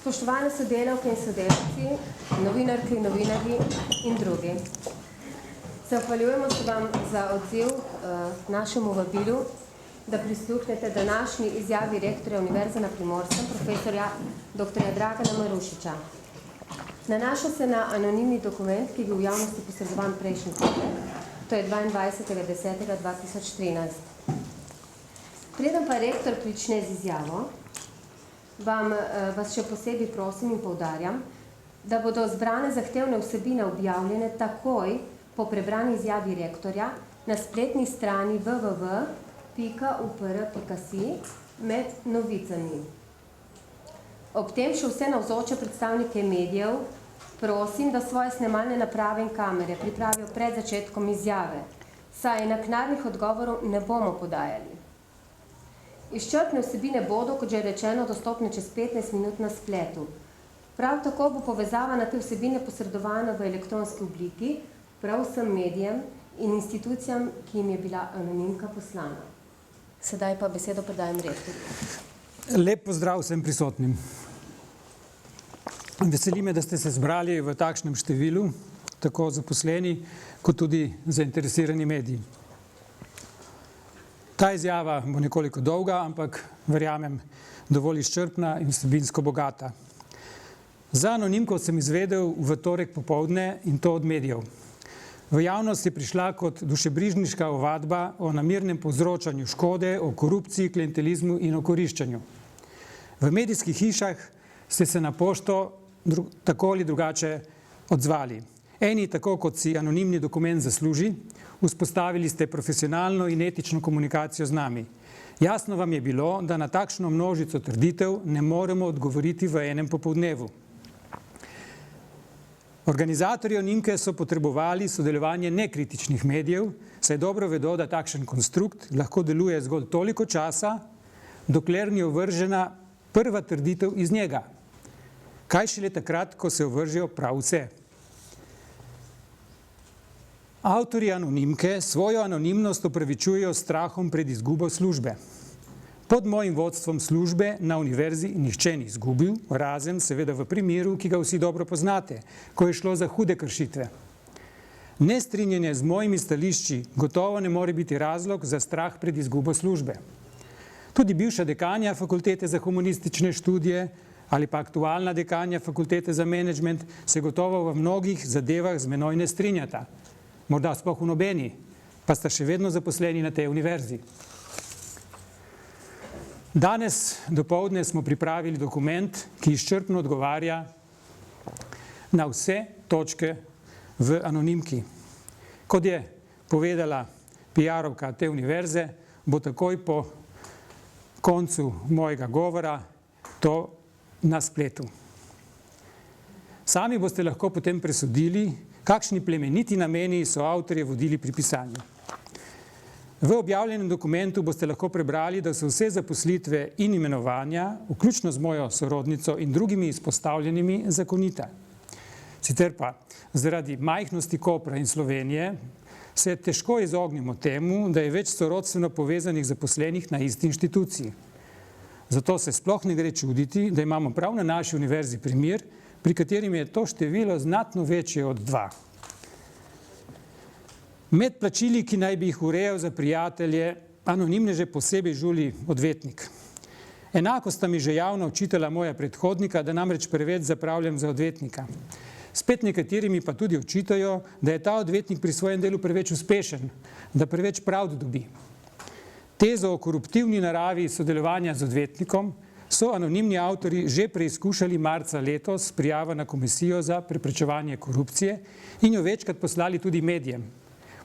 Spoštovane sodelavke in sodelavci, novinarke in novinarji in drugi. Zahvaljujemo se vam za odziv našemu vabilu, da prisluhnete današnji izjavi rektorja Univerze na Primorskem, profesorja dr. Dragana Marušiča. Nanaša se na anonimni dokument, ki je bil v javnosti posredovan prejšnji teden, to je 22.10.2013. Preden pa rektor prične z izjavo, vas še posebej prosim in poudarjam, da bodo zbrane zahtevne vsebine objavljene takoj po prebrani izjavi rektorja na spletni strani www.upr.si med novicami. Ob tem še vse navzoče predstavnike medijev prosim, da svoje snemalne naprave in kamere pripravijo pred začetkom izjave, saj naknadnih odgovorov ne bomo podajali. Izčrpne vsebine bodo, kot že rečeno, dostopne čez 15 minut na spletu. Prav tako bo povezava na te vsebine posredovana v elektronski obliki prav vsem medijem in institucijam, ki jim je bila anonimka poslana. Sedaj pa besedo predajam rektorju. Lep pozdrav vsem prisotnim. Veseli me, da ste se zbrali v takšnem številu, tako zaposleni, kot tudi zainteresirani mediji. Ta izjava bo nekoliko dolga, ampak verjamem dovolj izčrpna in vsebinsko bogata. Za anonimko sem izvedel v torek popoldne in to od medijev. V javnost je prišla kot dušebrižniška ovadba o namernem povzročanju škode, o korupciji, klientelizmu in okoriščanju. V medijskih hišah ste se na pošto tako ali drugače odzvali. Eni, tako kot si anonimni dokument zasluži, vzpostavili ste profesionalno in etično komunikacijo z nami. Jasno vam je bilo, da na takšno množico trditev ne moremo odgovoriti v enem popoldnevu. Organizatorji anonimke so potrebovali sodelovanje nekritičnih medijev, saj dobro vedo, da takšen konstrukt lahko deluje zgolj toliko časa, dokler ni ovržena prva trditev iz njega. Kaj šele takrat, ko se ovržejo prav vse. Avtorji anonimke svojo anonimnost opravičujejo s strahom pred izgubo službe. Pod mojim vodstvom službe na univerzi nihče ni izgubil, razen seveda v primeru, ki ga vsi dobro poznate, ko je šlo za hude kršitve. Nestrinjanje z mojimi stališči gotovo ne more biti razlog za strah pred izgubo službe. Tudi bivša dekanja Fakultete za humanistične študije ali pa aktualna dekanja Fakultete za menedžment se gotovo v mnogih zadevah z menoj ne strinjata. Morda sploh v nobeni, pa sta še vedno zaposleni na tej univerzi. Danes dopoldne smo pripravili dokument, ki izčrpno odgovarja na vse točke v anonimki. Kot je povedala PR-ovka te univerze, bo takoj po koncu mojega govora to na spletu. Sami boste lahko potem presodili, kakšni plemeniti nameni so avtorje vodili pri pisanju. V objavljenem dokumentu boste lahko prebrali, da so vse zaposlitve in imenovanja, vključno z mojo sorodnico in drugimi izpostavljenimi, zakonite. Sicer pa, zaradi majhnosti Kopra in Slovenije, se težko izognemo temu, da je več sorodstveno povezanih zaposlenih na isti inštituciji. Zato se sploh ne gre čuditi, da imamo prav na naši univerzi primer, pri katerim je to število znatno večje od 2. Med plačili, ki naj bi jih urejal za prijatelje, anonimneže posebej žuli odvetnik. Enako sta mi že javno očitala moja predhodnika, da namreč preveč zapravljam za odvetnika. Spet nekaterimi pa tudi očitajo, da je ta odvetnik pri svojem delu preveč uspešen, da preveč pravd dobi. Tezo o koruptivni naravi sodelovanja z odvetnikom so anonimni avtorji že preizkušali marca letos s prijavo na Komisijo za preprečevanje korupcije in jo večkrat poslali tudi medijem.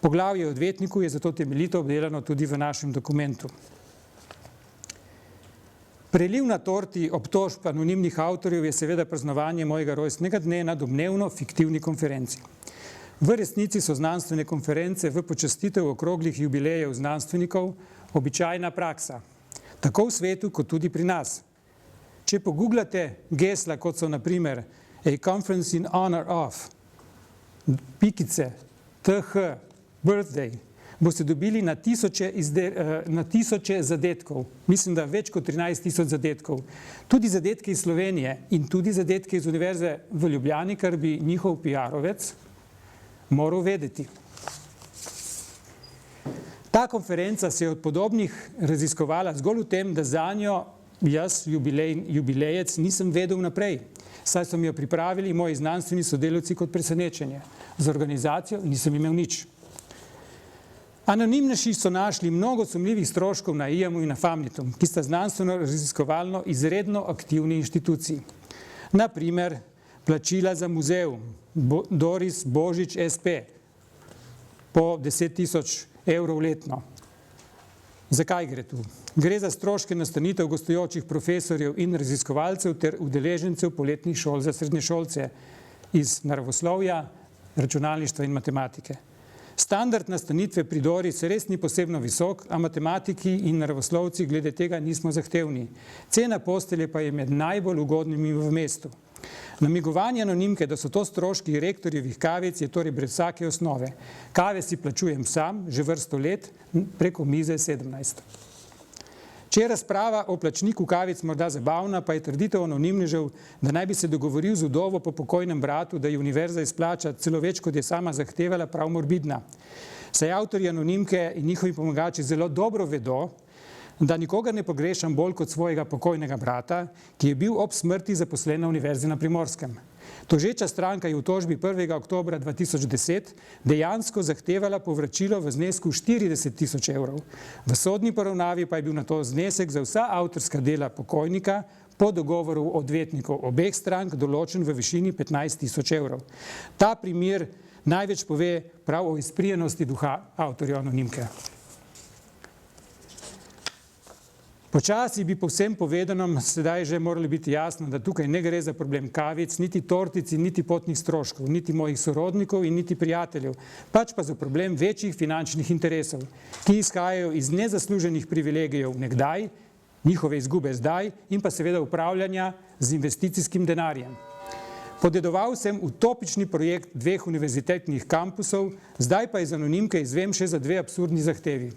Poglavje o odvetniku je zato temeljito obdelano tudi v našem dokumentu. Preliv na torti obtožb anonimnih avtorjev je seveda praznovanje mojega rojstnega dne na domnevno fiktivni konferenci. V resnici so znanstvene konference v počastitev okroglih jubilejev znanstvenikov običajna praksa, tako v svetu kot tudi pri nas. Če pogooglate gesla, kot so na primer A Conference in Honor of, pikice, TH, Birthday, boste dobili na tisoče zadetkov. Mislim, da več kot 13.000 zadetkov. Tudi zadetke iz Slovenije in tudi zadetke iz Univerze v Ljubljani, kar bi njihov PR-ovec moral vedeti. Ta konferenca se je od podobnih raziskovala zgolj v tem, da zanjo jaz, jubilejec, nisem vedel naprej, saj so mi jo pripravili moji znanstveni sodelavci kot presenečenje. Z organizacijo nisem imel nič. Anonimneži so našli mnogo sumljivih stroškov na IAM-u in na Famnitu, ki sta znanstveno-raziskovalno izredno aktivni inštituciji. Na primer, plačila za muzeum Doris Božič SP po 10.000 evrov letno. Zakaj gre tu? Gre za stroške nastanitev gostujočih profesorjev in raziskovalcev ter udeležencev poletnih šol za srednješolce iz naravoslovja, računalništva in matematike. Standard nastanitve pri Dori se res ni posebno visok, a matematiki in naravoslovci glede tega nismo zahtevni. Cena postelje pa je med najbolj ugodnimi v mestu. Namigovanje anonimke, da so to stroški rektorjevih kavic, je torej brez vsake osnove. Kave si plačujem sam, že vrsto let, preko mize 17. Če je razprava o plačniku kavic morda zabavna, pa je trditev anonimnežev, da naj bi se dogovoril z vdovo po pokojnem bratu, da je univerza izplača celo več, kot je sama zahtevala, prav morbidna. Saj avtorji anonimke in njihovi pomagači zelo dobro vedo, da nikogar ne pogrešam bolj kot svojega pokojnega brata, ki je bil ob smrti zaposlen na Univerzi na Primorskem. Tožeča stranka je v tožbi 1. oktobra 2010 dejansko zahtevala povračilo v znesku 40.000 evrov. V sodni poravnavi pa je bil na to znesek za vsa avtorska dela pokojnika po dogovoru odvetnikov obeh strank določen v višini 15.000 evrov. Ta primer največ pove prav o izprijenosti duha avtorja anonimke. Počasi bi po vsem povedanem sedaj že morali biti jasno, da tukaj ne gre za problem kavic, niti tortici, niti potnih stroškov, niti mojih sorodnikov in niti prijateljev, pač pa za problem večjih finančnih interesov, ki izhajajo iz nezasluženih privilegijev nekdaj, njihove izgube zdaj in pa seveda upravljanja z investicijskim denarjem. Podedoval sem utopični projekt 2 univerzitetnih kampusov, zdaj pa iz anonimke izvem še za 2 absurdni zahtevi.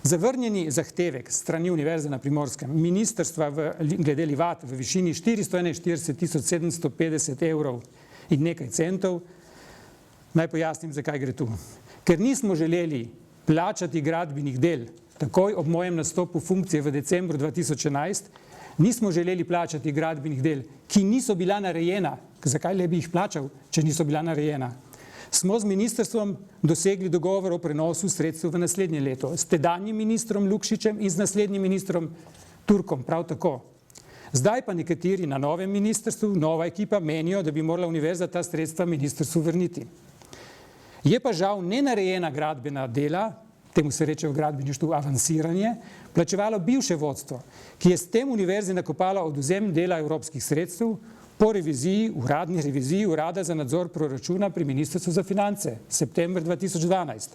Zavrnjeni zahtevek strani Univerze na Primorskem, ministrstva glede Livat v višini 441.750 evrov in nekaj centov, naj pojasnim, zakaj gre tu. Ker nismo želeli plačati gradbenih del takoj ob mojem nastopu funkcije v decembru 2011, nismo želeli plačati gradbenih del, ki niso bila narejena. Zakaj le bi jih plačal, če niso bila narejena? Smo z ministrstvom dosegli dogovor o prenosu sredstev v naslednje leto. S tedanjim ministrom Lukšičem in z naslednjim ministrom Turkom, prav tako. Zdaj pa nekateri na novem ministrstvu, nova ekipa, menijo, da bi morala univerza ta sredstva ministrstvu vrniti. Je pa žal nenarejena gradbena dela, temu se reče v gradbeništvu avansiranje, plačevalo bivše vodstvo, ki je s tem univerzi nakopalo odvzem dela evropskih sredstev, po reviziji, uradni reviziji Urada za nadzor proračuna pri Ministrstvu za finance, september 2012.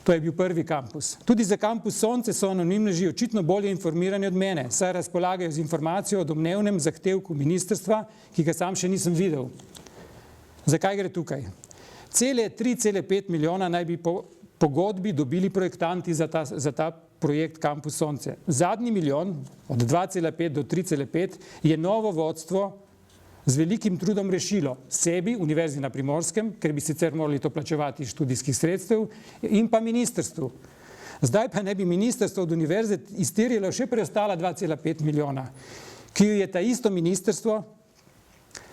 To je bil prvi kampus. Tudi za kampus Sonce so anonimneži očitno bolje informirani od mene, saj razpolagajo z informacijo o domnevnem zahtevku ministrstva, ki ga sam še nisem videl. Zakaj gre tukaj? Cele 3,5 milijona naj bi po pogodbi dobili projektanti za ta projekt Kampus Sonce. Zadnji milijon, od 2,5 do 3,5, je novo vodstvo z velikim trudom rešilo sebi, Univerzi na Primorskem, ker bi sicer morali to plačevati iz študijskih sredstev, in pa ministrstvu. Zdaj pa ne bi ministrstvo od univerze izterjalo še preostala 2,5 milijona, ki jo je ta isto ministrstvo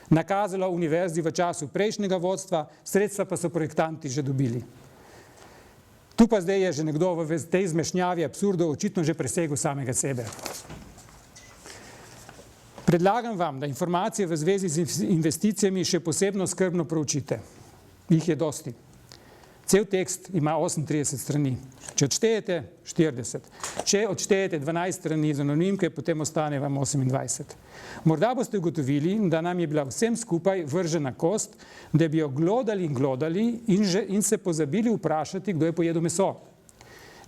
nakazalo univerzi v času prejšnjega vodstva, sredstva pa so projektanti že dobili. Tu pa zdaj je že nekdo v tej zmešnjavi absurdov očitno že presegel samega sebe. Predlagam vam, da informacije v zvezi z investicijami še posebno skrbno proučite. Jih je dosti. Cel tekst ima 38 strani. Če odštejete 40. Če odštejete 12 strani iz anonimke, potem ostane vam 28. Morda boste ugotovili, da nam je bila vsem skupaj vržena kost, da bi jo glodali in glodali in se pozabili vprašati, kdo je pojedel meso.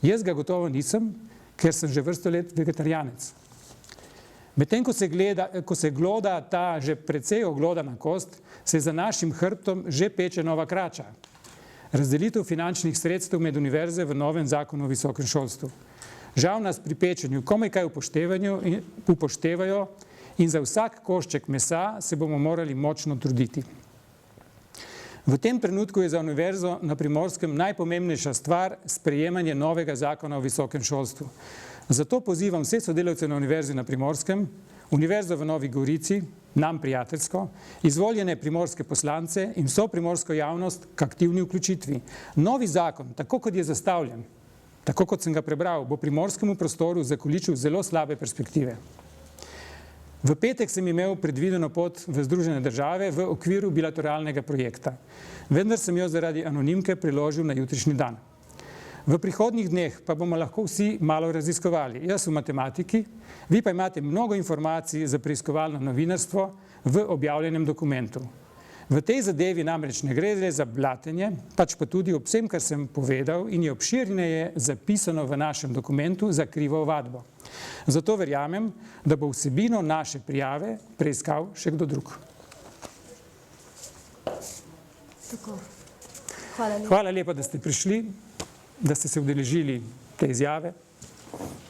Jaz ga gotovo nisem, ker sem že vrsto let vegetarijanec. Medtem ko se gloda ta že precej oglodana kost, se za našim hrbtom že peče nova krača. razdelitev finančnih sredstev med univerze v novem zakonu o visokem šolstvu. Žal nas pri pečenju komaj kaj upoštevajo in za vsak košček mesa se bomo morali močno truditi. V tem trenutku je za univerzo na Primorskem najpomembnejša stvar sprejemanje novega zakona o visokem šolstvu. Zato pozivam vse sodelavce na Univerzi na Primorskem, Univerzo v Novi Gorici, nam prijateljsko, izvoljene primorske poslance in vso primorsko javnost k aktivni vključitvi. Novi zakon, tako kot je zastavljen, tako kot sem ga prebral, bo primorskemu prostoru zakoličil zelo slabe perspektive. V petek sem imel predvideno pot v Združene države v okviru bilateralnega projekta, vendar sem jo zaradi anonimke preložil na jutrišnji dan. V prihodnjih dneh pa bomo lahko vsi malo raziskovali. Jaz v matematiki, vi pa imate mnogo informacij za preiskovalno novinarstvo v objavljenem dokumentu. V tej zadevi namreč ne gre le za blatenje, pač pa tudi ob vsem, kar sem povedal in je obširneje zapisano v našem dokumentu za krivo ovadbo. Zato verjamem, da bo vsebino naše prijave preiskal še kdo drug. Hvala lepa, da ste prišli, da ste se udeležili te izjave.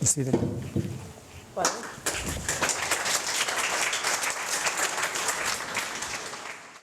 Nasvidenje. Hvala.